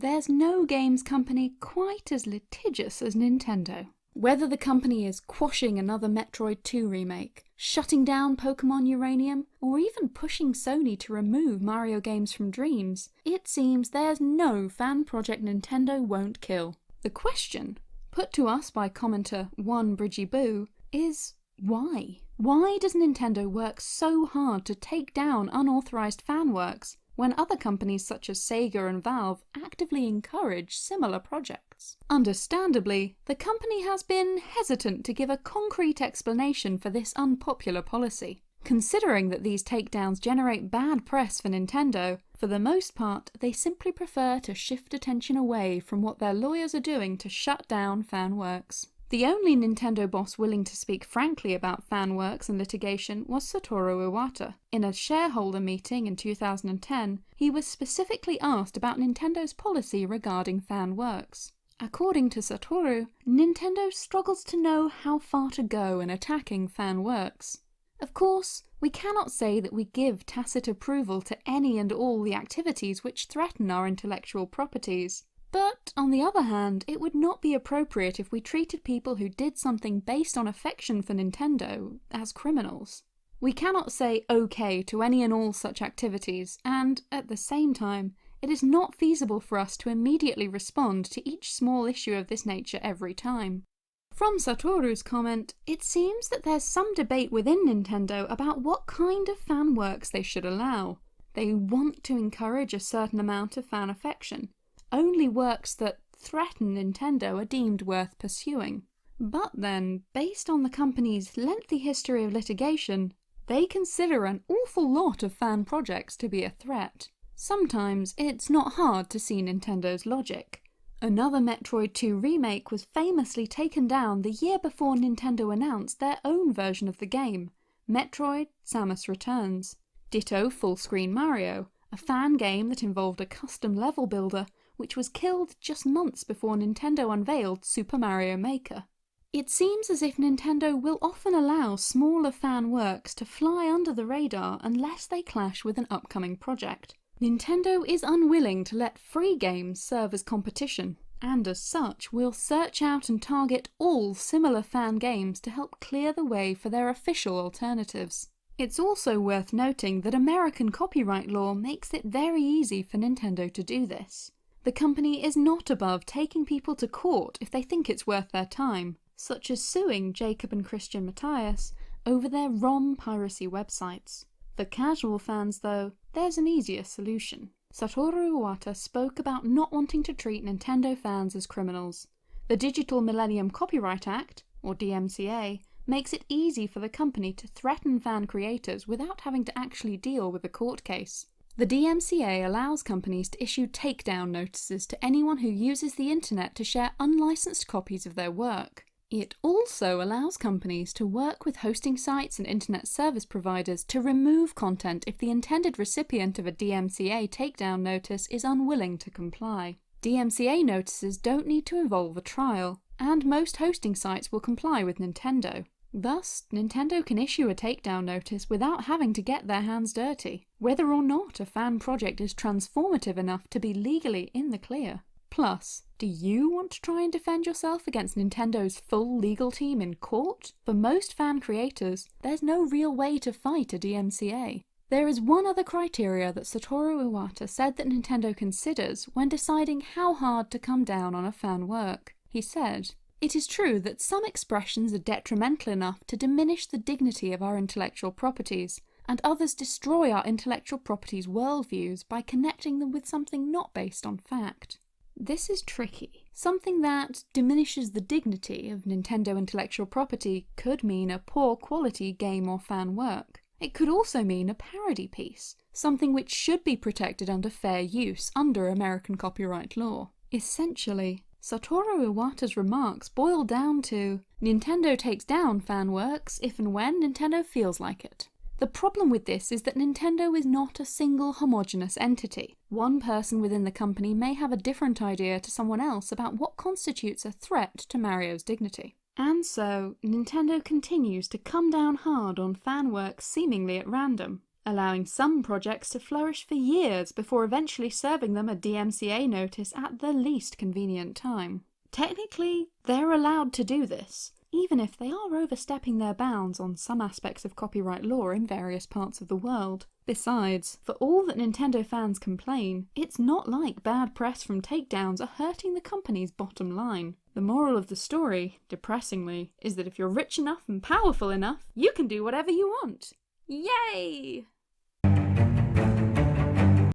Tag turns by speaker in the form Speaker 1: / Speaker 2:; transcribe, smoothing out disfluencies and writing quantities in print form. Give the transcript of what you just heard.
Speaker 1: there's no games company quite as litigious as Nintendo. Whether the company is quashing another Metroid 2 remake, shutting down Pokémon Uranium, or even pushing Sony to remove Mario games from Dreams, it seems there's no fan project Nintendo won't kill. The question, put to us by commenter One Bridgie Boo, is why? Why does Nintendo work so hard to take down unauthorized fan works when other companies such as Sega and Valve actively encourage similar projects? Understandably, the company has been hesitant to give a concrete explanation for this unpopular policy. Considering that these takedowns generate bad press for Nintendo, for the most part they simply prefer to shift attention away from what their lawyers are doing to shut down fan works. The only Nintendo boss willing to speak frankly about fan works and litigation was Satoru Iwata. In a shareholder meeting in 2010, he was specifically asked about Nintendo's policy regarding fan works. According to Satoru, Nintendo struggles to know how far to go in attacking fan works. Of course, we cannot say that we give tacit approval to any and all the activities which threaten our intellectual properties. But, on the other hand, it would not be appropriate if we treated people who did something based on affection for Nintendo as criminals. We cannot say okay to any and all such activities, and, at the same time, it is not feasible for us to immediately respond to each small issue of this nature every time. From Satoru's comment, it seems that there's some debate within Nintendo about what kind of fan works they should allow. They want to encourage a certain amount of fan affection. Only works that threaten Nintendo are deemed worth pursuing. But then, based on the company's lengthy history of litigation, they consider an awful lot of fan projects to be a threat. Sometimes it's not hard to see Nintendo's logic. Another Metroid 2 remake was famously taken down the year before Nintendo announced their own version of the game, Metroid: Samus Returns. Ditto Full-Screen Mario, a fan game that involved a custom level builder, which was killed just months before Nintendo unveiled Super Mario Maker. It seems as if Nintendo will often allow smaller fan works to fly under the radar unless they clash with an upcoming project. Nintendo is unwilling to let free games serve as competition, and as such will search out and target all similar fan games to help clear the way for their official alternatives. It's also worth noting that American copyright law makes it very easy for Nintendo to do this. The company is not above taking people to court if they think it's worth their time, such as suing Jacob and Christian Matthias over their ROM piracy websites. For casual fans though, there's an easier solution. Satoru Iwata spoke about not wanting to treat Nintendo fans as criminals. The Digital Millennium Copyright Act, or DMCA, makes it easy for the company to threaten fan creators without having to actually deal with a court case. The DMCA allows companies to issue takedown notices to anyone who uses the internet to share unlicensed copies of their work. It also allows companies to work with hosting sites and internet service providers to remove content if the intended recipient of a DMCA takedown notice is unwilling to comply. DMCA notices don't need to involve a trial, and most hosting sites will comply with Nintendo. Thus, Nintendo can issue a takedown notice without having to get their hands dirty, whether or not a fan project is transformative enough to be legally in the clear. Plus, do you want to try and defend yourself against Nintendo's full legal team in court? For most fan creators, there's no real way to fight a DMCA. There is one other criteria that Satoru Iwata said that Nintendo considers when deciding how hard to come down on a fan work. He said, "It is true that some expressions are detrimental enough to diminish the dignity of our intellectual properties, and others destroy our intellectual properties' worldviews by connecting them with something not based on fact." This is tricky. Something that diminishes the dignity of Nintendo intellectual property could mean a poor quality game or fan work. It could also mean a parody piece, something which should be protected under fair use under American copyright law. Essentially, Satoru Iwata's remarks boil down to Nintendo takes down fan works if and when Nintendo feels like it. The problem with this is that Nintendo is not a single homogeneous entity. One person within the company may have a different idea to someone else about what constitutes a threat to Mario's dignity. And so, Nintendo continues to come down hard on fan works seemingly at random. allowing some projects to flourish for years before eventually serving them a DMCA notice at the least convenient time. Technically, they're allowed to do this, even if they are overstepping their bounds on some aspects of copyright law in various parts of the world. Besides, for all that Nintendo fans complain, it's not like bad press from takedowns are hurting the company's bottom line. The moral of the story, depressingly, is that if you're rich enough and powerful enough, you can do whatever you want. Yay!